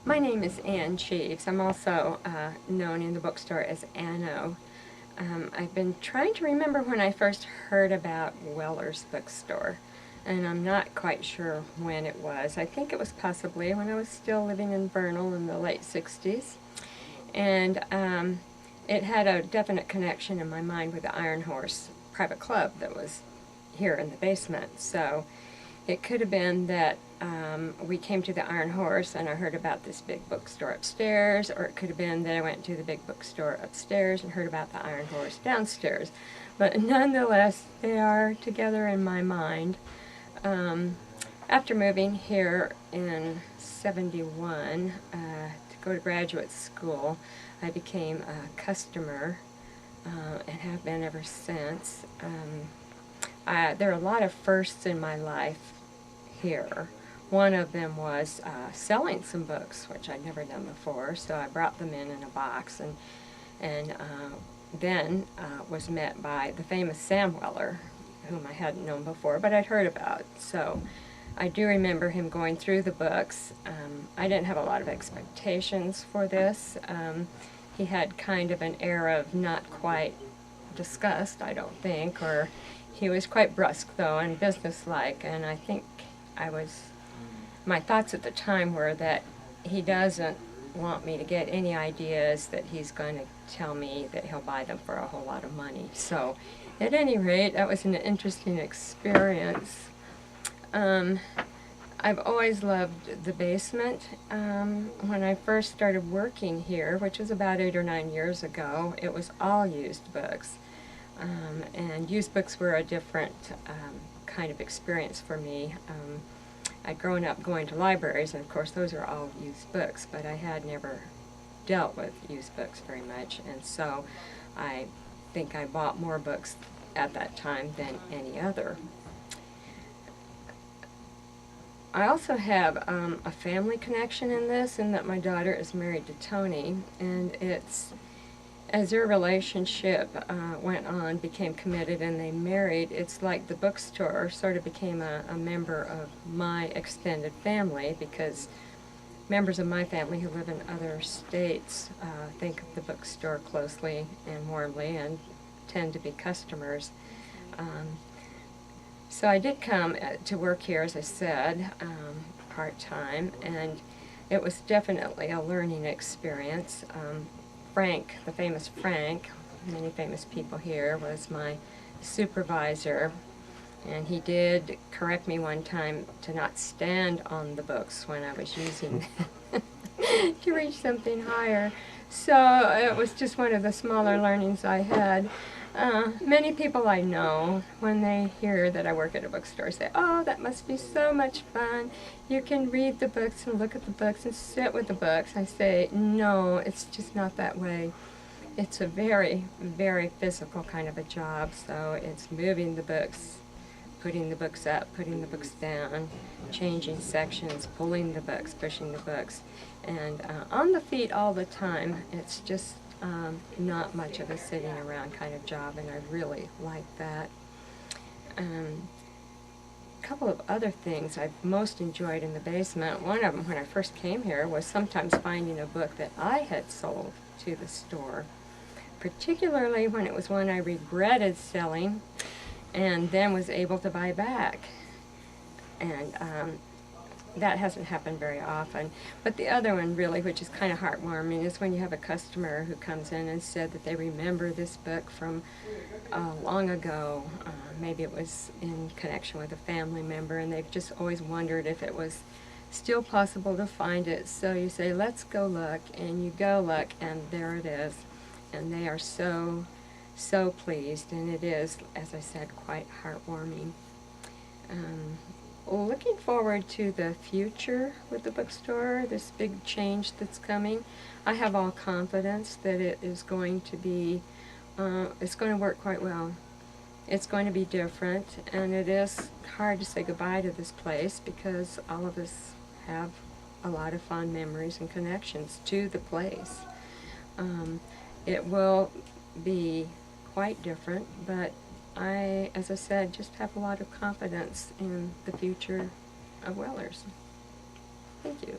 My name is Ann Cheves. I'm also known in the bookstore as Anno. I've been trying to remember when I first heard about Weller's bookstore, and I'm not quite sure when it was. I think it was possibly when I was still living in Vernal in the late 60s. And it had a definite connection in my mind with the Iron Horse private club that was here in the basement. So it could have been that we came to the Iron Horse and I heard about this big bookstore upstairs, or it could have been that I went to the big bookstore upstairs and heard about the Iron Horse downstairs. But nonetheless, they are together in my mind. After moving here in '71 to go to graduate school, I became a customer and have been ever since. There are a lot of firsts in my life here. One of them was selling some books, which I'd never done before, so I brought them in a box, and then was met by the famous Sam Weller, whom I hadn't known before, but I'd heard about. So I do remember him going through the books. I didn't have a lot of expectations for this. He had kind of an air of not quite disgust, I don't think, or he was quite brusque, though, and businesslike, and I think my thoughts at the time were that he doesn't want me to get any ideas that he's going to tell me that he'll buy them for a whole lot of money. So, at any rate, that was an interesting experience. I've always loved the basement. When I first started working here, which was about 8 or 9 years ago, it was all used books. And used books were a different kind of experience for me. I'd grown up going to libraries, and of course those are all used books, but I had never dealt with used books very much, and so I think I bought more books at that time than any other. I also have a family connection in this, in that my daughter is married to Tony, and as their relationship went on, became committed, and they married, it's like the bookstore sort of became a member of my extended family, because members of my family who live in other states think of the bookstore closely and warmly and tend to be customers. So I did come to work here, as I said, part-time, and it was definitely a learning experience. Frank, the famous Frank, many famous people here, was my supervisor, and he did correct me one time to not stand on the books when I was using them to reach something higher. So it was just one of the smaller learnings I had. Many people I know, when they hear that I work at a bookstore, say, "Oh, that must be so much fun. You can read the books and look at the books and sit with the books." I say, no, it's just not that way. It's a very, very physical kind of a job, so it's moving the books, putting the books up, putting the books down, changing sections, pulling the books, pushing the books, and on the feet all the time. It's just not much of a sitting around kind of job, and I really like that. A couple of other things I've most enjoyed in the basement. One of them, when I first came here, was sometimes finding a book that I had sold to the store, particularly when it was one I regretted selling and then was able to buy back. And that hasn't happened very often. But the other one, really, which is kind of heartwarming, is when you have a customer who comes in and said that they remember this book from long ago. Maybe it was in connection with a family member, and they've just always wondered if it was still possible to find it. So you say, "Let's go look," and you go look, and there it is. And they are so, so pleased, and it is, as I said, quite heartwarming. Looking forward to the future with the bookstore, this big change that's coming. I have all confidence that it is going to be, it's going to work quite well. It's going to be different, and it is hard to say goodbye to this place because all of us have a lot of fond memories and connections to the place. It will be quite different, but I, as I said, just have a lot of confidence in the future of Wellers. Thank you.